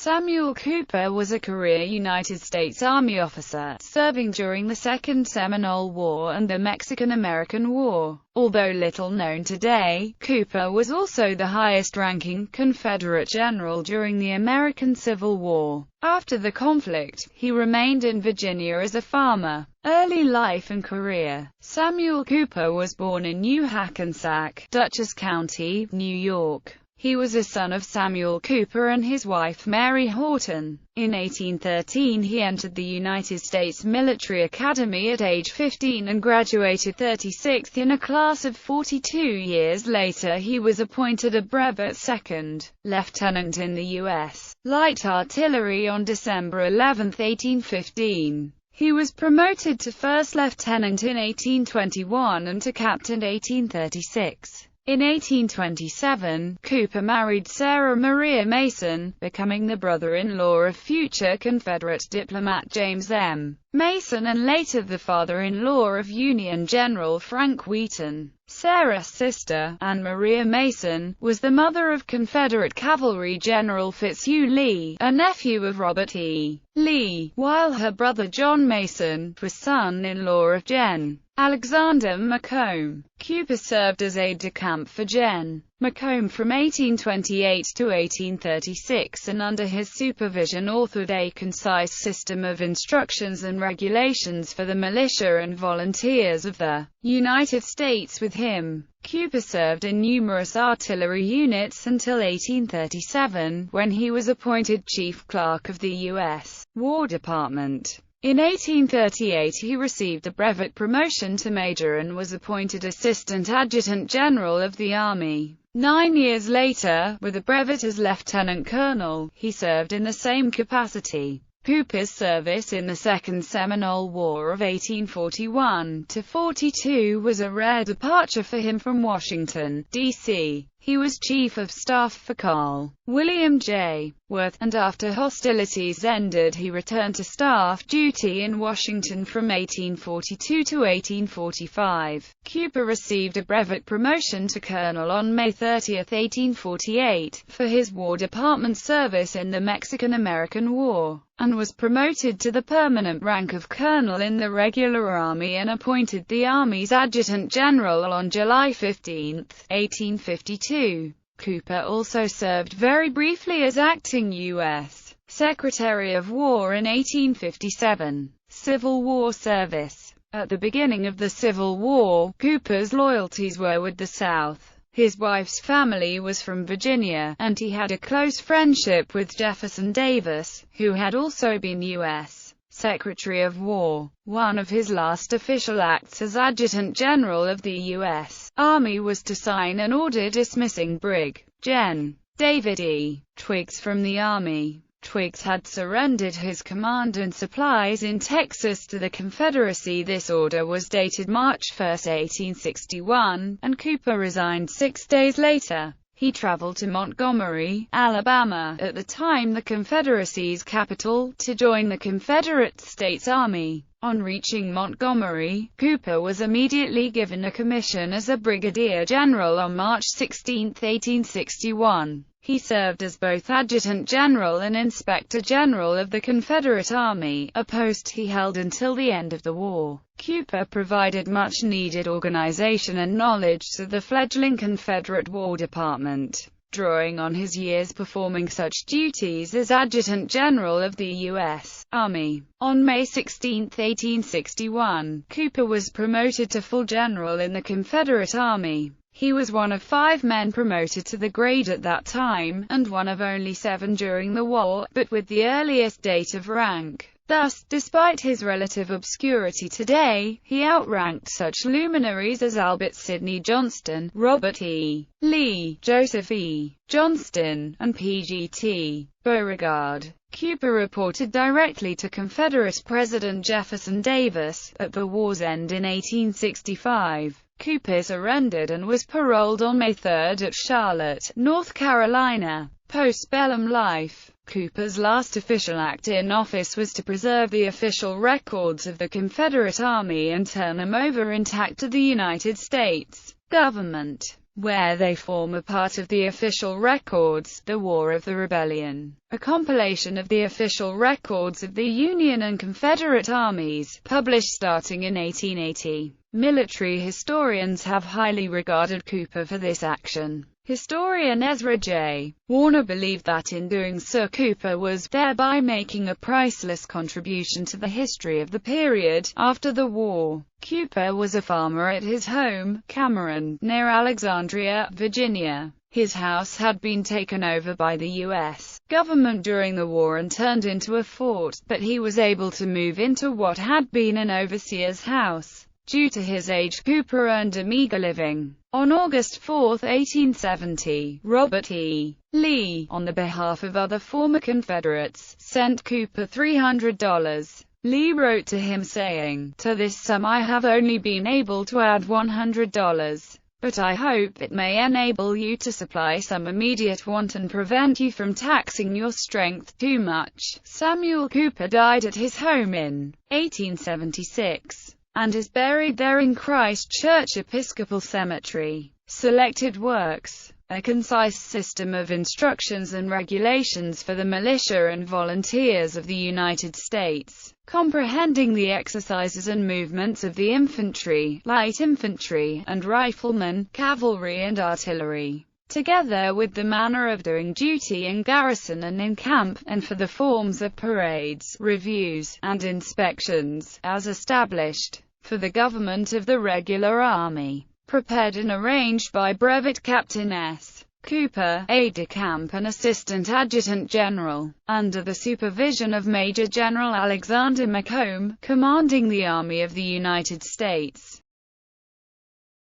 Samuel Cooper was a career United States Army officer, serving during the Second Seminole War and the Mexican-American War. Although little known today, Cooper was also the highest-ranking Confederate general during the American Civil War. After the conflict, he remained in Virginia as a farmer. Early life and career. Samuel Cooper was born in New Hackensack, Dutchess County, New York. He was a son of Samuel Cooper and his wife Mary Horton. In 1813 he entered the United States Military Academy at age 15 and graduated 36th in a class of 42 years later. He was appointed a brevet second lieutenant in the U.S. Light Artillery on December 11, 1815. He was promoted to first lieutenant in 1821 and to captain 1836. In 1827, Cooper married Sarah Maria Mason, becoming the brother-in-law of future Confederate diplomat James M. Mason and later the father-in-law of Union General Frank Wheaton. Sarah's sister, Anne Maria Mason, was the mother of Confederate Cavalry General Fitzhugh Lee, a nephew of Robert E. Lee, while her brother John Mason was son-in-law of Gen. Alexander Macomb. Cooper served as aide-de-camp for Gen. Macomb from 1828 to 1836 and under his supervision authored a concise system of instructions and regulations for the militia and volunteers of the United States. With him, Cooper served in numerous artillery units until 1837, when he was appointed chief clerk of the U.S. War Department. In 1838 he received a brevet promotion to major and was appointed Assistant Adjutant General of the Army. 9 years later, with a brevet as lieutenant colonel, he served in the same capacity. Cooper's service in the Second Seminole War of 1841–42 was a rare departure for him from Washington, D.C. He was Chief of Staff for Carl William J. Worth, and after hostilities ended he returned to staff duty in Washington from 1842 to 1845. Cooper received a brevet promotion to colonel on May 30, 1848, for his War Department service in the Mexican-American War, and was promoted to the permanent rank of colonel in the regular army and appointed the Army's Adjutant General on July 15, 1852. Cooper also served very briefly as acting U.S. Secretary of War in 1857. Civil War service. At the beginning of the Civil War, Cooper's loyalties were with the South. His wife's family was from Virginia, and he had a close friendship with Jefferson Davis, who had also been U.S. Secretary of War. One of his last official acts as Adjutant General of the U.S. Army was to sign an order dismissing Brig. Gen. David E. Twiggs from the Army. Twiggs had surrendered his command and supplies in Texas to the Confederacy. This order was dated March 1, 1861, and Cooper resigned 6 days later. He traveled to Montgomery, Alabama, at the time the Confederacy's capital, to join the Confederate States Army. On reaching Montgomery, Cooper was immediately given a commission as a brigadier general on March 16, 1861. He served as both Adjutant General and Inspector General of the Confederate Army, a post he held until the end of the war. Cooper provided much-needed organization and knowledge to the fledgling Confederate War Department, drawing on his years performing such duties as Adjutant General of the U.S. Army. On May 16, 1861, Cooper was promoted to full general in the Confederate Army. He was one of 5 men promoted to the grade at that time, and one of only 7 during the war, but with the earliest date of rank. Thus, despite his relative obscurity today, he outranked such luminaries as Albert Sidney Johnston, Robert E. Lee, Joseph E. Johnston, and P.G.T. Beauregard. Cooper reported directly to Confederate President Jefferson Davis. At the war's end in 1865, Cooper surrendered and was paroled on May 3 at Charlotte, North Carolina. Post-bellum life. Cooper's last official act in office was to preserve the official records of the Confederate Army and turn them over intact to the United States government. where they form a part of the official records, The War of the Rebellion, a compilation of the official records of the Union and Confederate armies, published starting in 1880. Military historians have highly regarded Cooper for this action. Historian Ezra J. Warner believed that in doing so Cooper was thereby making a priceless contribution to the history of the period after the war. Cooper was a farmer at his home, Cameron, near Alexandria, Virginia. His house had been taken over by the U.S. government during the war and turned into a fort, but he was able to move into what had been an overseer's house. Due to his age, Cooper earned a meager living. On August 4, 1870, Robert E. Lee, on the behalf of other former Confederates, sent Cooper $300. Lee wrote to him saying, "To this sum I have only been able to add $100. But I hope it may enable you to supply some immediate want and prevent you from taxing your strength too much." Samuel Cooper died at his home in 1876, and is buried there in Christ Church Episcopal Cemetery. Selected works: A Concise System of Instructions and Regulations for the Militia and Volunteers of the United States, comprehending the exercises and movements of the infantry, light infantry, and riflemen, cavalry and artillery, together with the manner of doing duty in garrison and in camp, and for the forms of parades, reviews, and inspections, as established for the government of the regular army. Prepared and arranged by Brevet Captain S. Cooper, aide-de-camp and assistant adjutant general, under the supervision of Major General Alexander Macomb, commanding the Army of the United States.